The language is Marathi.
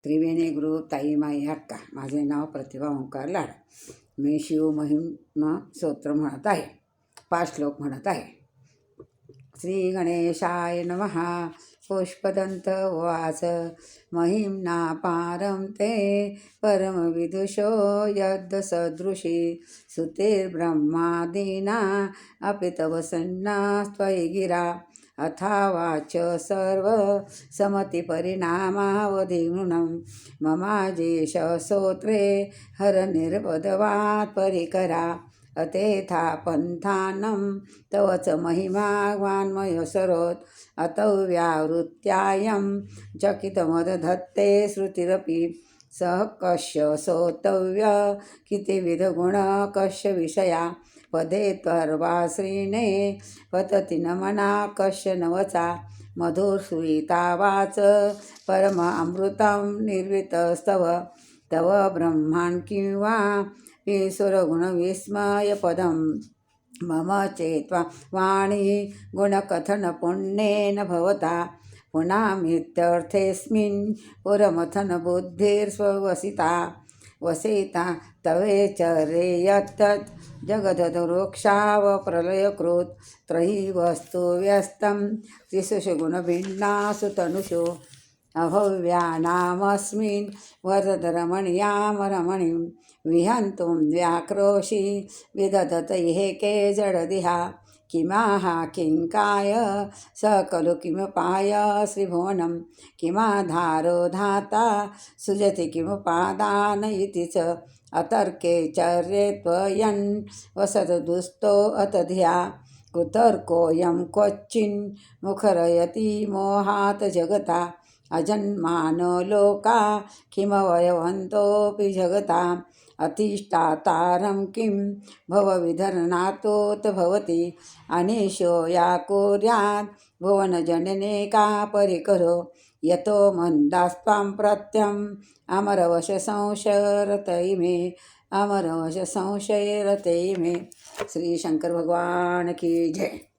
त्रिवेणी गुरु ताई माई हक्का. माझे नाव प्रतिभा ओंकार लाड. मी शिव महिमा स्तोत्र म्हणत आहे. 5 श्लोक म्हणत आहे. श्री गणेशाय नमः. पुष्पदंत उवाच महिम्ना पारं ते परमविदुषो यद्सदृशी सुतेर्ब्रह्मादीना अपि तव सन्नास्त्वयि गिरा अथावाच सर्व समतिपरिणामावधिगुणं ममाजेश स्तोत्रे हरनिर्पदवात् परिकरा अतेथा पन्थानं तव च महिमा वाङ्मयसरोत् अतव्यावृत्त्यायं चकितमदधत्ते श्रुतिरपि सः कस्य स्तोतव्य कितिविधगुण कस्य विषया पदे त्वर्वाश्रीणे पतति न मना कस्य न वचा मधुश्रुता वाच परमामृतं निर्वितस्तव तव ब्रह्मान् किंवा ईश्वरगुणविस्मयपदं मम चेत्वा वाणी गुणकथनपुण्येन भवता पुनामित्यर्थेऽस्मिन् पुरमथन बुद्धिर्स्ववसिता वसिता तवेचरे यत्तत् जगदधुरोक्षावप्रलयकृत् त्रयी वस्तु व्यस्तं त्रिषु गुणभिन्नासु तनुषु अभव्यानामस्मिन् वरदरमणीयामरमणिं विहन्तुं व्याक्रोशि विदधत इहेके जडदिहा किमाह किङ्काय स खलु किमुपाय श्रीभुवनं किमाधारो धाता सृजति किमुपादान इति च अतर्के चर्ये त्वयन् वसत दुस्तो अत धिया कुतर्कोऽयं क्वचिन् मुखरयति मोहात् जगता अजन्मानो लोका किमवयवन्तोऽपि जगताम् अतिष्ठातारं किं भवविधर्नातोत भवति अनिशो या कुर्यात् भुवनजनने का परिकरो यतो मन्दास्त्वां प्रत्यम् अमरवश संशयरते इमे. श्री शंकर भगवान की जय.